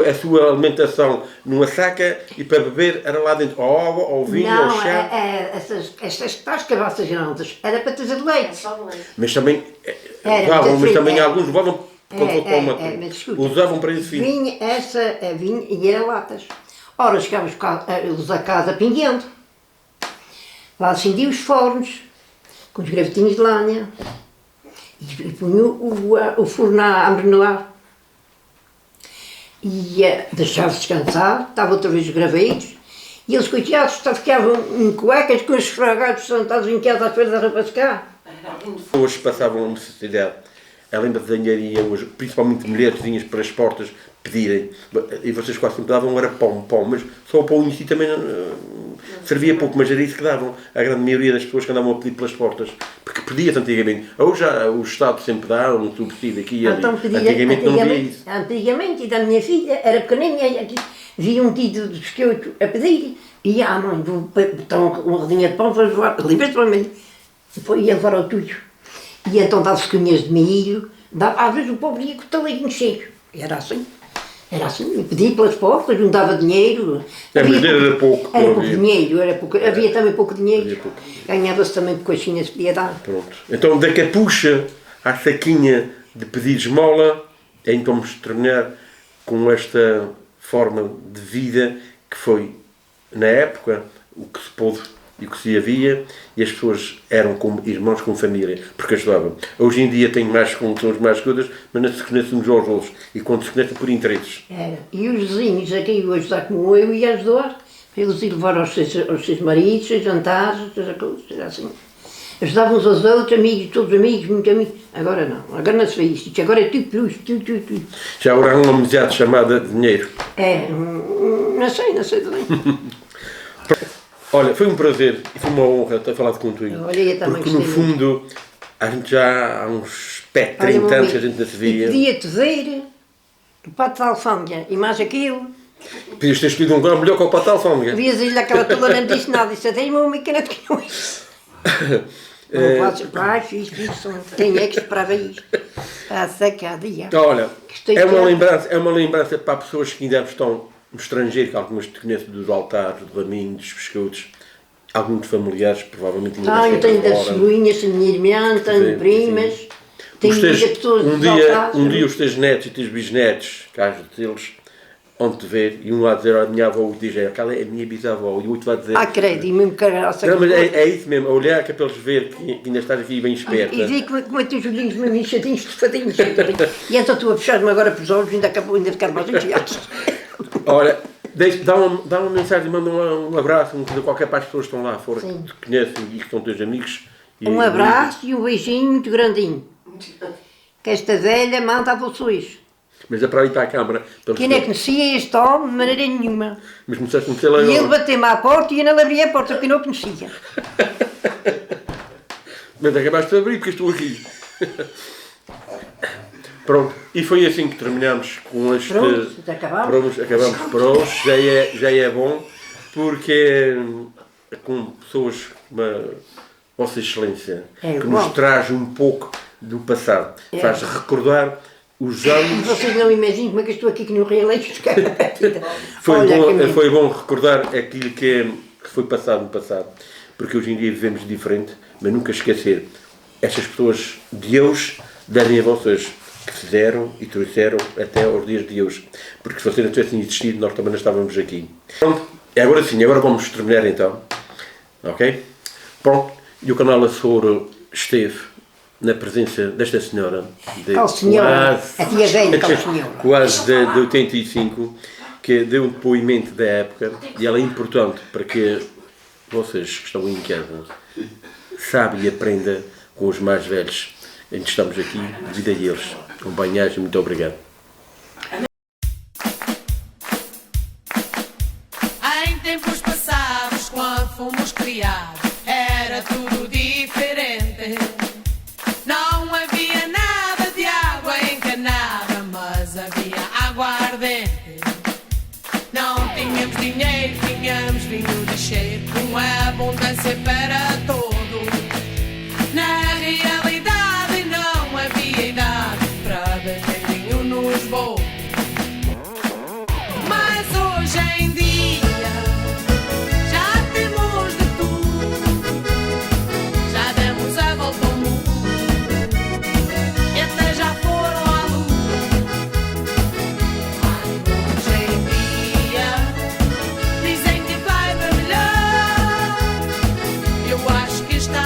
a sua alimentação numa saca e para beber era lá dentro ou água, ou vinho, ou chá. Essas tais cabaças grandes era para trazer leite. Mas também alguns levavam para uma usavam para esse fim. Vinha e era latas. Ora, chegávamos a casa pinguendo. Lá acendia os fornos, com os gravetinhos de lenha, e punha o forno a ambrenoar. E deixava-se descansar, estava outra vez os gravetos, e eles, coitados, ficavam em cuecas com os esfragados sentados em casa à espera da roupa secar. Hoje passavam necessidade. Além da desenharia, hoje, principalmente mulheres vinhas para as portas pedirem, e vocês quase sempre davam, era pão, mas só o pão em si também servia pouco, mas era isso que davam a grande maioria das pessoas que andavam a pedir pelas portas, porque pedia-se antigamente. Hoje o Estado sempre dá um subsídio aqui e ali. Então, Antigamente não havia isso. Antigamente, e da minha filha, era pequenina, via um tio de biscoito a pedir, e mãe, vou botar uma rodinha de pão, vou levar, livre para mim. Depois ia levar ao tudo. E então dava-se cunhas de milho, às vezes o povo ia com o talinho cheio. Era assim, pedia pelas portas, não dava dinheiro. Era pouco. Era pouco dinheiro, havia também pouco dinheiro. Ganhava-se também por coxinhas que podia dar. Pronto. Então da capucha à saquinha de pedir esmola, então vamos terminar com esta forma de vida que foi, na época, o que se pôde e o que se havia, e as pessoas eram como irmãos, como família, porque ajudavam. Hoje em dia tem mais condições, mais coisas, mas não se conhecem uns aos outros, e quando se conhecem por interesses. Era. E os vizinhos aqui iam ajudar como eu ia ajudar, para eles ir levar aos seus maridos, seus jantares, assim. Ajudavam uns aos outros, amigos, todos amigos, muito amigos. Agora não se vê isto, agora é tudo plus, tudo. Já agora há uma amizade chamada dinheiro. Não sei também. Olha, foi um prazer e foi uma honra ter falado contigo. Porque no fundo, a gente já há uns 30 anos que a gente não se via. E podia-te ver o pato de alfândega e mais aquilo. Podias ter escolhido um lugar melhor que o pato de alfândega. Vias-lhe aquela toda, não me disse nada, disse até uma caneta que não isso. Não faço baixo, isso, quem é que esperava isto? Para a sacadinha. Olha, é uma lembrança para pessoas que ainda estão no estrangeiro, que algumas te conhecem dos altares, do raminho, dos biscoitos, alguns familiares, provavelmente ainda eu tenho das cebolinhas, tenho minha irmã, tenho primas, tenho muitas pessoas um dia os teus netos e teus bisnetos, caso deles, onde te ver, e um vai dizer, a minha avó diz, aquela é a minha bisavó, e o outro vai dizer... Credo, e mesmo caraça. Não, mas é isso mesmo, a olhar que é para eles ver que ainda estás aqui bem esperta. E vi como é que os olhinhos mesmo inchadinhos, estufadinhos. E então tu a puxar-me agora para os olhos, ainda acabou ainda de ficar mais enfiados. Ora, dá uma mensagem, manda um abraço, uma coisa qualquer para as pessoas que estão lá fora, que te conhecem e que são teus amigos. Um abraço e um beijinho muito grandinho. Que esta velha manda a vocês. Mas é para ir para a câmara. Quem é que conhecia este homem de maneira nenhuma. Mas começaste a conhecer lá. E ele bateu-me à porta e eu não abri a porta porque não conhecia. Mas acabaste de abrir porque estou aqui. Pronto, e foi assim que terminamos com este... Pronto, acabamos. Acabamos por hoje, já é bom, porque com pessoas como Vossa Excelência, que nos traz um pouco do passado, faz recordar os anos... Vocês não imaginam como é que eu estou aqui que no reeleito. Foi bom recordar aquilo que foi passado no passado, porque hoje em dia vivemos diferente, mas nunca esquecer estas pessoas de hoje darem a vocês que fizeram e trouxeram até aos dias de hoje, porque se vocês não tivessem existido, nós também não estávamos aqui. Pronto, agora sim, agora vamos terminar então, ok? Pronto, e o canal Açor esteve na presença desta senhora de quase de 85, que deu um depoimento da época, e ela é importante para que vocês que estão em casa sabem e aprendam com os mais velhos. A gente estamos aqui devido a eles. Um bem-aja, muito obrigado. Em tempos passados, quando fomos criados, era tudo diferente. Não havia nada de água encanada, mas havia aguardente. Não tínhamos dinheiro, tínhamos vinho de cheiro, com abundância para todos. Na realidade não havia idade para beber vinho nos bolsos. Mas hoje em dia já temos de tudo, já demos a volta ao mundo e até já foram à lua. Hoje em dia dizem que vai para melhor. Eu acho que está